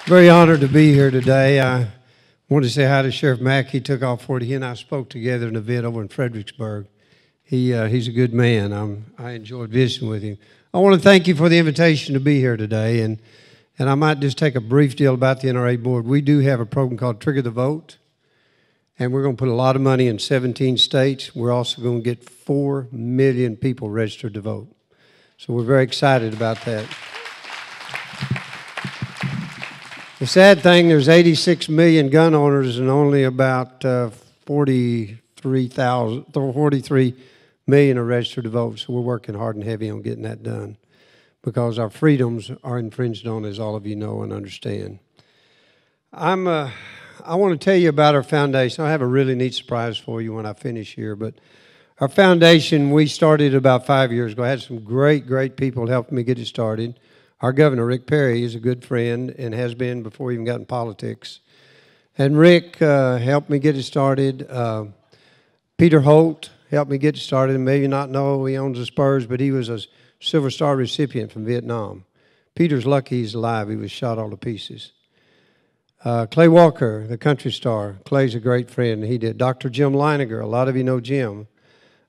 Very honored to be here today. I want to say hi to Sheriff Mack. He took off for it. He and I spoke together in an event over in Fredericksburg. He's a good man. I enjoyed visiting with him. I want to thank you for the invitation to be here today, and I might just take a brief deal about the NRA board. We do have a program called Trigger the Vote, and we're going to put a lot of money in 17 states. We're also going to get 4 million people registered to vote. So we're very excited about that. The sad thing, there's 86 million gun owners and only about 43 million are registered to vote. So we're working hard and heavy on getting that done because our freedoms are infringed on, as all of you know and understand. I want to tell you about our foundation. I have a really neat surprise for you when I finish here. But our foundation, we started about 5 years ago. I had some great people helping me get it started. Our governor, Rick Perry, is a good friend and has been before he even got in politics. And Rick helped me get it started. Peter Holt helped me get it started. And maybe not know he owns the Spurs, but he was a Silver Star recipient from Vietnam. Peter's lucky he's alive. He was shot all to pieces. Clay Walker, the country star. Clay's a great friend. He did. Dr. Jim Leininger, a lot of you know Jim.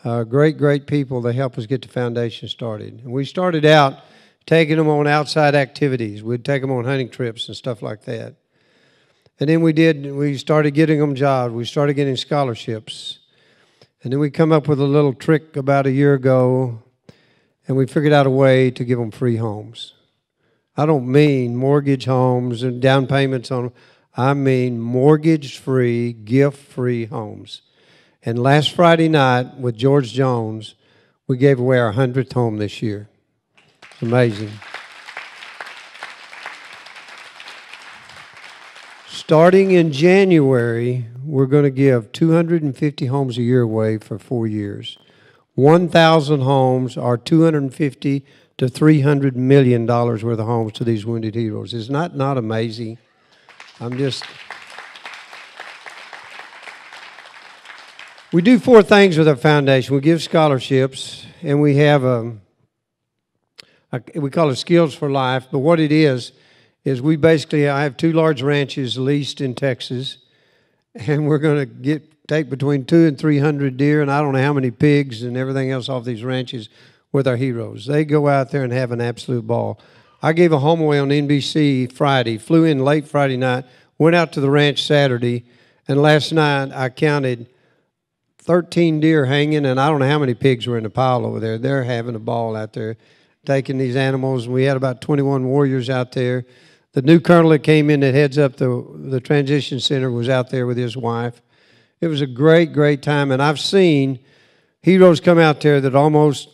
Great people. They helped us get the foundation started. And we started out taking them on outside activities. We'd take them on hunting trips and stuff like that. And then we started getting them jobs. We started getting scholarships. And then we come up with a little trick about a year ago, and we figured out a way to give them free homes. I don't mean mortgage homes and down payments on them. I mean mortgage-free, gift-free homes. And last Friday night with George Jones, we gave away our 100th home this year. It's amazing. Starting in January, we're going to give 250 homes a year away for 4 years. 1,000 homes are $250 to $300 million worth of homes to these wounded heroes. Is not amazing? We do 4 things with our foundation. We give scholarships, and we have we call it Skills for Life. But what it is I have 2 large ranches leased in Texas, and we're going to take between 200 and 300 deer, and I don't know how many pigs and everything else off these ranches with our heroes. They go out there and have an absolute ball. I gave a home away on NBC Friday, flew in late Friday night, went out to the ranch Saturday, and last night I counted 13 deer hanging, and I don't know how many pigs were in the pile over there. They're having a ball out there, taking these animals. We had about 21 warriors out there. The new colonel that came in that heads up the transition center was out there with his wife. It was a great time, and I've seen heroes come out there that almost,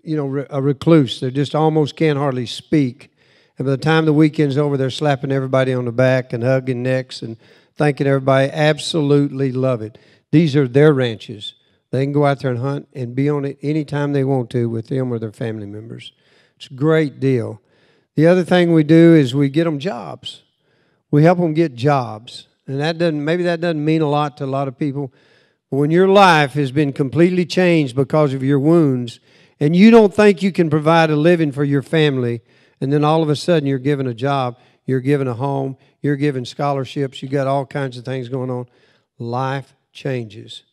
a recluse. They just almost can't hardly speak. And by the time the weekend's over, they're slapping everybody on the back and hugging necks and thanking everybody. Absolutely love it. These are their ranches. They can go out there and hunt and be on it anytime they want to with them or their family members. It's a great deal. The other thing we do is we get them jobs. We help them get jobs. And maybe that doesn't mean a lot to a lot of people. But when your life has been completely changed because of your wounds, and you don't think you can provide a living for your family, and then all of a sudden you're given a job, you're given a home, you're given scholarships, you got all kinds of things going on, life changes.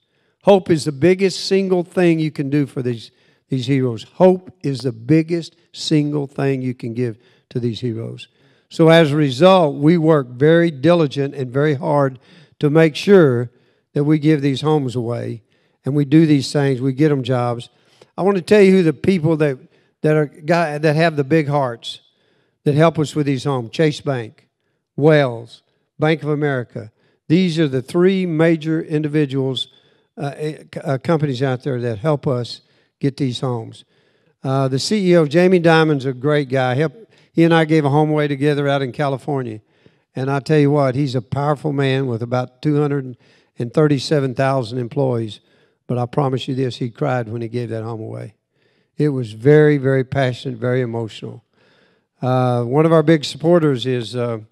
Hope is the biggest single thing you can do for these heroes. Hope is the biggest single thing you can give to these heroes. So as a result, we work very diligent and very hard to make sure that we give these homes away, and we do these things. We get them jobs. I want to tell you who the people that have the big hearts that help us with these homes. Chase Bank, Wells, Bank of America. These are the 3 major individuals, companies out there that help us get these homes. The CEO, Jamie Dimon's a great guy. He and I gave a home away together out in California. And I tell you what, he's a powerful man with about 237,000 employees. But I promise you this, he cried when he gave that home away. It was very passionate, very emotional. One of our big supporters is, a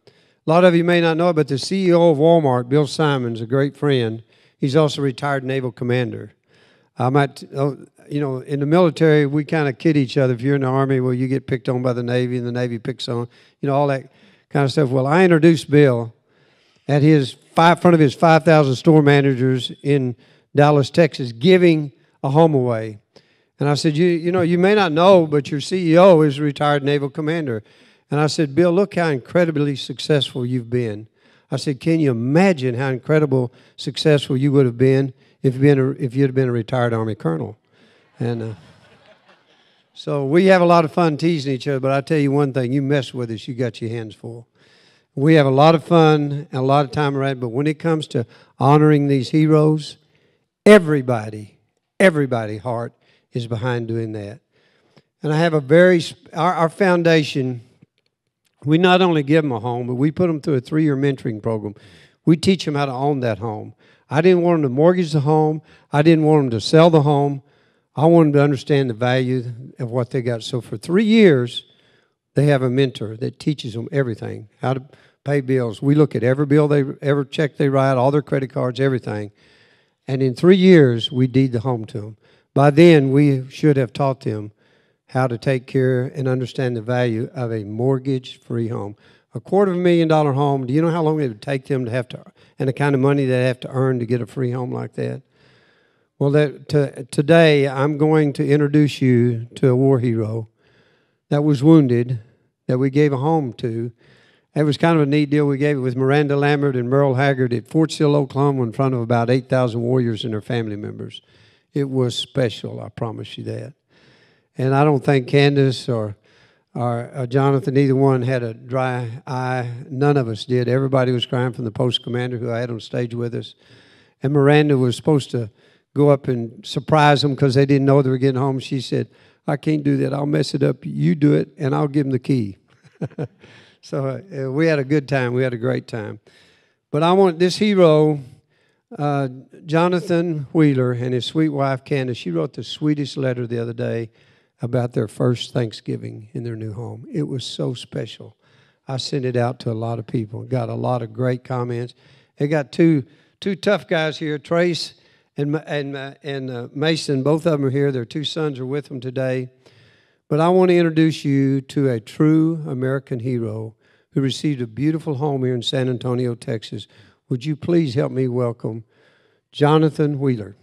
lot of you may not know it, but the CEO of Walmart, Bill Simon's a great friend. He's also a retired naval commander. In the military, we kind of kid each other. If you're in the Army, well, you get picked on by the Navy, and the Navy picks on, all that kind of stuff. Well, I introduced Bill at front of his 5,000 store managers in Dallas, Texas, giving a home away. And I said, you know, you may not know, but your CEO is a retired naval commander. And I said, Bill, look how incredibly successful you've been. I said, can you imagine how incredible successful you would have been if you'd have been a retired Army colonel? And so we have a lot of fun teasing each other, but I tell you one thing, you mess with us, you got your hands full. We have a lot of fun and a lot of time around, but when it comes to honoring these heroes, everybody heart is behind doing that. And I have our foundation, we not only give them a home, but we put them through a 3-year mentoring program. We teach them how to own that home. I didn't want them to mortgage the home. I didn't want them to sell the home. I want them to understand the value of what they got. So for 3 years, they have a mentor that teaches them everything, how to pay bills. We look at every bill every check they write, all their credit cards, everything. And in 3 years, we deed the home to them. By then, we should have taught them how to take care and understand the value of a mortgage-free home. A $250,000 home, do you know how long it would take them and the kind of money they have to earn to get a free home like that? Well, today I'm going to introduce you to a war hero that was wounded, that we gave a home to. It was kind of a neat deal. We gave it with Miranda Lambert and Merle Haggard at Fort Sill, Oklahoma, in front of about 8,000 warriors and their family members. It was special, I promise you that. And I don't think Candace or Jonathan, either one had a dry eye. None of us did. Everybody was crying from the post commander who I had on stage with us. And Miranda was supposed to go up and surprise them because they didn't know they were getting home. She said, I can't do that. I'll mess it up. You do it, and I'll give them the key. So we had a good time. We had a great time. But I want this hero, Jonathan Wheeler, and his sweet wife, Candace. She wrote the sweetest letter the other day about their first Thanksgiving in their new home. It was so special. I sent it out to a lot of people. Got a lot of great comments. They got two tough guys here, Trace and Mason. Both of them are here. Their 2 sons are with them today. But I want to introduce you to a true American hero who received a beautiful home here in San Antonio, Texas. Would you please help me welcome Jonathan Wheeler?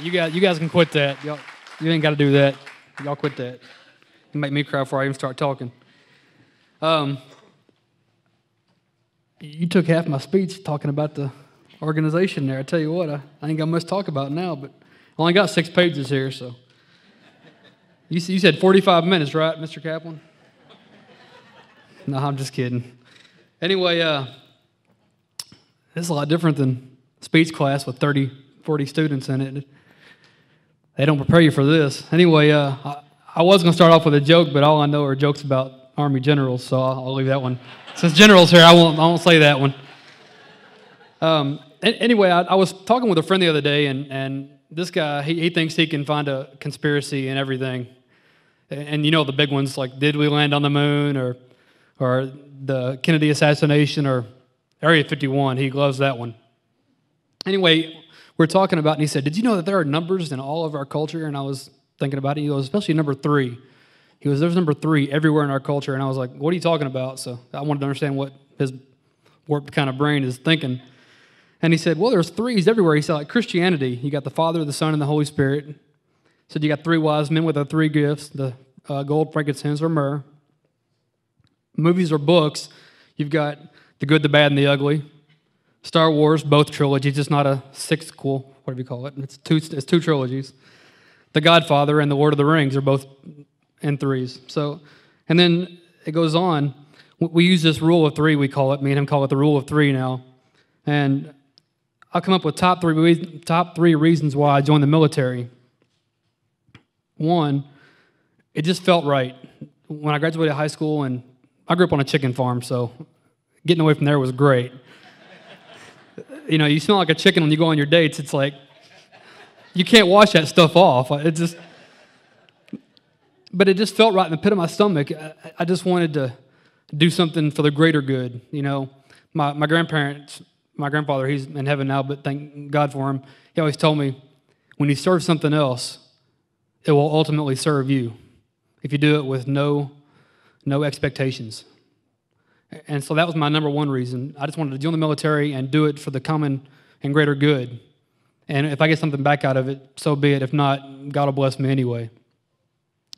You guys can quit that. You ain't got to do that. Y'all quit that. You make me cry before I even start talking. You took half my speech talking about the organization there. I tell you what, I ain't got much to talk about now, but I only got 6 pages here, so. You said 45 minutes, right, Mr. Kaplan? No, I'm just kidding. Anyway, this is a lot different than speech class with 30, 40 students in it. They don't prepare you for this. Anyway, I was going to start off with a joke, but all I know are jokes about Army generals, so I'll leave that one. Since general's here, I won't say that one. Anyway, I was talking with a friend the other day, and this guy, he thinks he can find a conspiracy in everything. And you know the big ones, like did we land on the moon, or the Kennedy assassination, or Area 51. He loves that one. Anyway, we're talking about, and he said, did you know that there are numbers in all of our culture? And I was thinking about it. He goes, especially number 3. He goes, there's number 3 everywhere in our culture. And I was like, what are you talking about? So I wanted to understand what his warped kind of brain is thinking. And he said, well, there's 3s everywhere. He said, like Christianity, you got the Father, the Son, and the Holy Spirit. He said you got 3 wise men with the 3 gifts, the gold, frankincense, or myrrh. Movies or books, you've got The Good, the Bad, and the Ugly. Star Wars, both trilogies, just not a 6th, whatever you call it. It's 2 trilogies. The Godfather and The Lord of the Rings are both in 3s. So, and then it goes on. We use this rule of 3, we call it. Me and him call it the rule of 3 now. And I'll come up with top three reasons why I joined the military. 1, it just felt right. When I graduated high school, and I grew up on a chicken farm, so getting away from there was great. You know, you smell like a chicken when you go on your dates. It's like, you can't wash that stuff off. But it just felt right in the pit of my stomach. I just wanted to do something for the greater good. You know, my grandparents, my grandfather, he's in heaven now, but thank God for him. He always told me, when you serve something else, it will ultimately serve you if you do it with no expectations. And so that was my number one reason. I just wanted to join the military and do it for the common and greater good. And if I get something back out of it, so be it. If not, God will bless me anyway.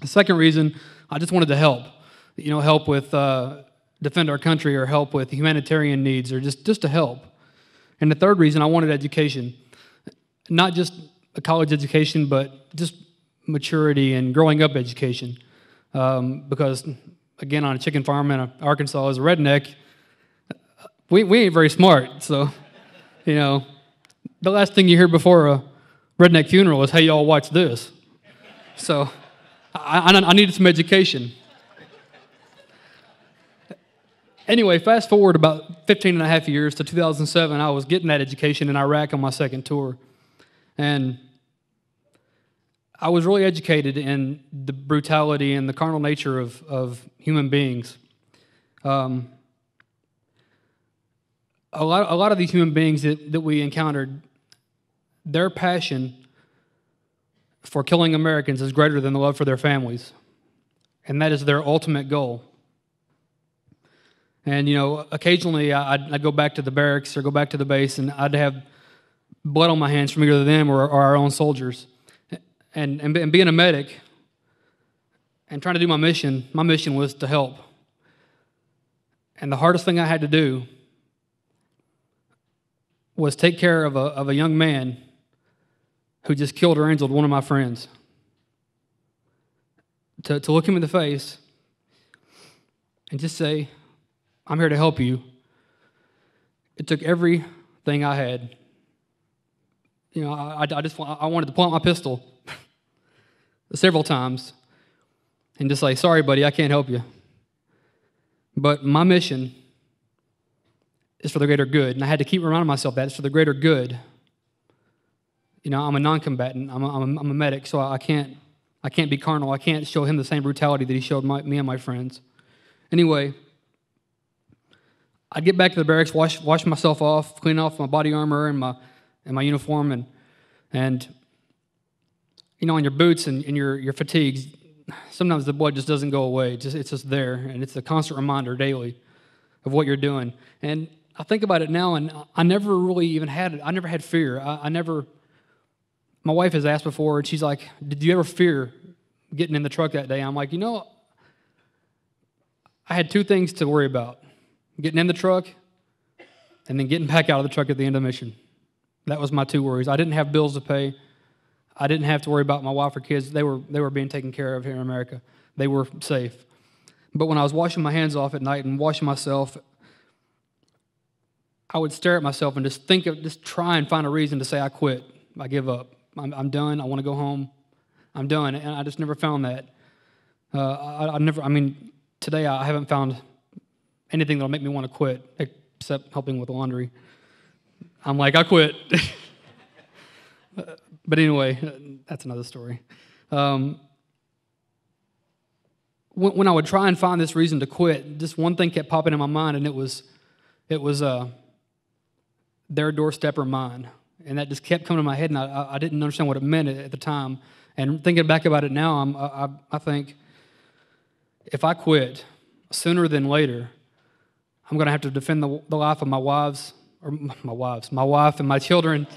The second reason, I just wanted to help. Help with defend our country, or help with humanitarian needs, or just to help. And the third reason, I wanted education. Not just a college education, but just maturity and growing up education. Because, again, on a chicken farm in Arkansas as a redneck, we ain't very smart. So, the last thing you hear before a redneck funeral is, hey, y'all watch this. So I needed some education. Anyway, fast forward about 15 and a half years to 2007, I was getting that education in Iraq on my second tour. And I was really educated in the brutality and the carnal nature of human beings. A lot of these human beings that we encountered, their passion for killing Americans is greater than the love for their families. And that is their ultimate goal. And, occasionally I'd go back to the barracks or go back to the base, and I'd have blood on my hands from either them or our own soldiers. And being a medic and trying to do my mission was to help. And the hardest thing I had to do was take care of a young man who just killed or injured one of my friends. To look him in the face and just say, I'm here to help you. It took everything I had. I wanted to pull out my pistol several times and just say, sorry, buddy, I can't help you. But my mission is for the greater good, and I had to keep reminding myself that it's for the greater good. I'm a non-combatant. I'm a medic, so I can't be carnal. I can't show him the same brutality that he showed me and my friends. Anyway, I'd get back to the barracks, wash myself off, clean off my body armor and my uniform, and on your boots and your fatigues, sometimes the blood just doesn't go away. It's just there, and it's a constant reminder daily of what you're doing. And I think about it now, and I never really even had it. I never had fear. My wife has asked before, and she's like, did you ever fear getting in the truck that day? I'm like, I had two things to worry about. Getting in the truck, and then getting back out of the truck at the end of the mission. That was my two worries. I didn't have bills to pay. I didn't have to worry about my wife or kids. They were being taken care of here in America. They were safe. But when I was washing my hands off at night and washing myself, I would stare at myself and just try and find a reason to say I quit. I give up. I'm done. I want to go home. I'm done. And I just never found that. Today I haven't found anything that'll make me want to quit, except helping with the laundry. I'm like, I quit. But anyway, that's another story. When I would try and find this reason to quit, just one thing kept popping in my mind, and it was their doorstep or mine. And that just kept coming to my head, and I didn't understand what it meant at the time. And thinking back about it now, I think if I quit sooner than later, I'm going to have to defend the life of my wife and my children.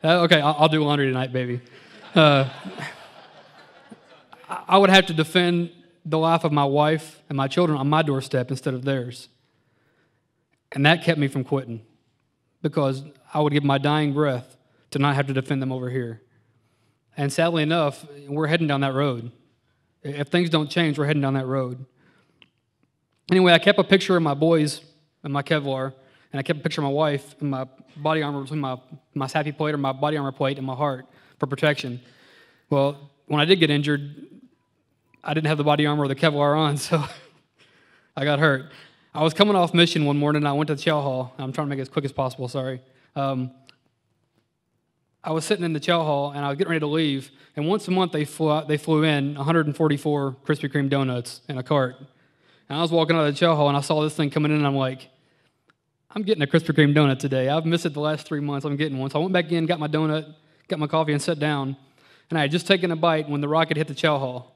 Okay, I'll do laundry tonight, baby. I would have to defend the life of my wife and my children on my doorstep instead of theirs. And that kept me from quitting, because I would give my dying breath to not have to defend them over here. And sadly enough, we're heading down that road. If things don't change, we're heading down that road. Anyway, I kept a picture of my boys and my Kevlar, and I kept a picture of my wife and my body armor between my sappy plate or my body armor plate and my heart for protection. Well, when I did get injured, I didn't have the body armor or the Kevlar on, so I got hurt. I was coming off mission one morning, and I went to the chow hall. I'm trying to make it as quick as possible, sorry. I was sitting in the chow hall, and I was getting ready to leave, and once a month they flew in 144 Krispy Kreme donuts in a cart. And I was walking out of the chow hall, and I saw this thing coming in, and I'm like, I'm getting a Krispy Kreme donut today. I've missed it the last 3 months. I'm getting one. So I went back in, got my donut, got my coffee, and sat down. And I had just taken a bite when the rocket hit the chow hall.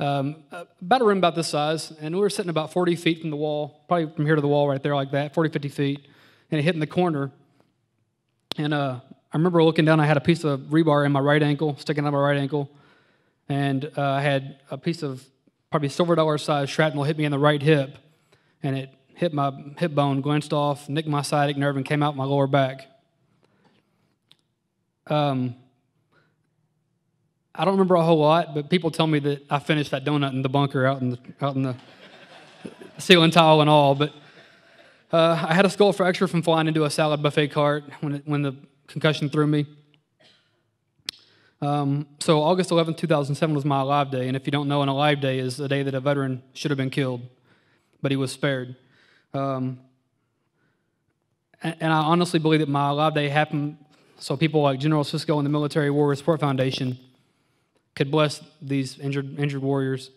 About a room about this size, and we were sitting about 40 feet from the wall, probably from here to the wall right there like that, 40, 50 feet, and it hit in the corner. And I remember looking down, I had a piece of rebar in my right ankle, sticking out my right ankle, and I had a piece of probably silver dollar size shrapnel hit me in the right hip, and it hit my hip bone, glanced off, nicked my sciatic nerve, and came out my lower back. I don't remember a whole lot, but people tell me that I finished that donut in the bunker out in the ceiling tile and all. But I had a skull fracture from flying into a salad buffet cart when the concussion threw me. So August 11th, 2007 was my Alive Day, and if you don't know, an Alive Day is the day that a veteran should have been killed, but he was spared. And I honestly believe that my Alive Day happened so people like General Sisco and the Military Warrior Support Foundation could bless these injured warriors.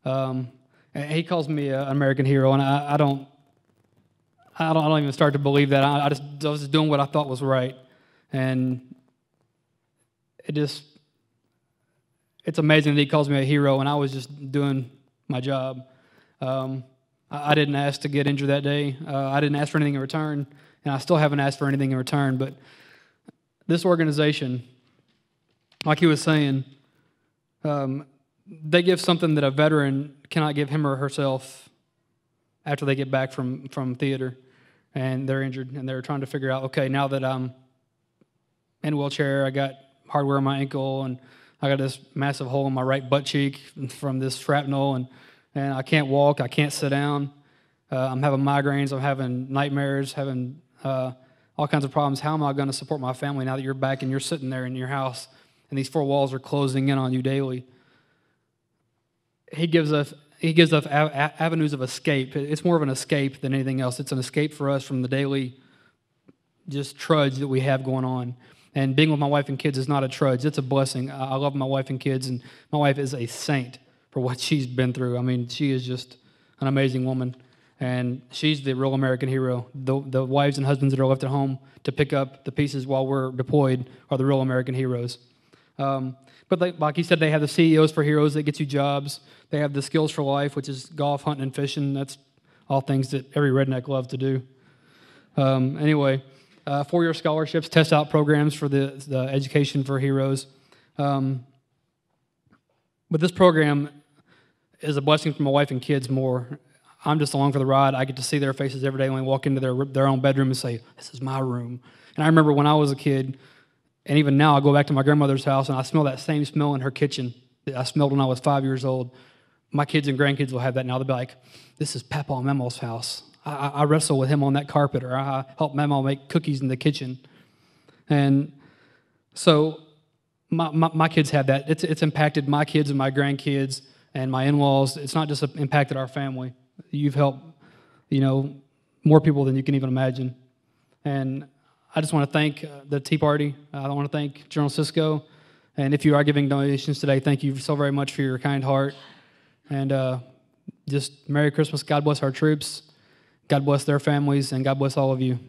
And he calls me an American hero, and I don't even start to believe that. I was just doing what I thought was right, and it's amazing that he calls me a hero, and I was just doing my job. I didn't ask to get injured that day. I didn't ask for anything in return, and I still haven't asked for anything in return. But this organization, like he was saying, they give something that a veteran cannot give him or herself after they get back from theater and they're injured and they're trying to figure out, okay, now that I'm in a wheelchair, I got hardware on my ankle and I got this massive hole in my right butt cheek from this shrapnel and I can't walk, I can't sit down, I'm having migraines, I'm having nightmares, having all kinds of problems. How am I going to support my family now that you're back and you're sitting there in your house and these four walls are closing in on you daily? He gives us avenues of escape. It's more of an escape than anything else. It's an escape for us from the daily just trudge that we have going on. And being with my wife and kids is not a trudge. It's a blessing. I love my wife and kids, and my wife is a saint for what she's been through. I mean, she is just an amazing woman, and she's the real American hero. The wives and husbands that are left at home to pick up the pieces while we're deployed are the real American heroes. But like he said, they have the CEOs for Heroes that gets you jobs. They have the Skills for Life, which is golf, hunting, and fishing. That's all things that every redneck loves to do. Anyway, 4-year scholarships, test out programs for the Education for Heroes. But this program is a blessing for my wife and kids more. I'm just along for the ride. I get to see their faces every day when they walk into their own bedroom and say, "This is my room." And I remember when I was a kid, and even now, I go back to my grandmother's house and I smell that same smell in her kitchen that I smelled when I was 5 years old. My kids and grandkids will have that now. They'll be like, "This is Papa and Memo's house. I wrestle with him on that carpet," or "I help Memo make cookies in the kitchen." And so my kids have that. It's impacted my kids and my grandkids and my in-laws. It's not just impacted our family. You've helped, more people than you can even imagine. And I just want to thank the Tea Party. I want to thank General Sisco. And if you are giving donations today, thank you so very much for your kind heart. And just Merry Christmas. God bless our troops. God bless their families. And God bless all of you.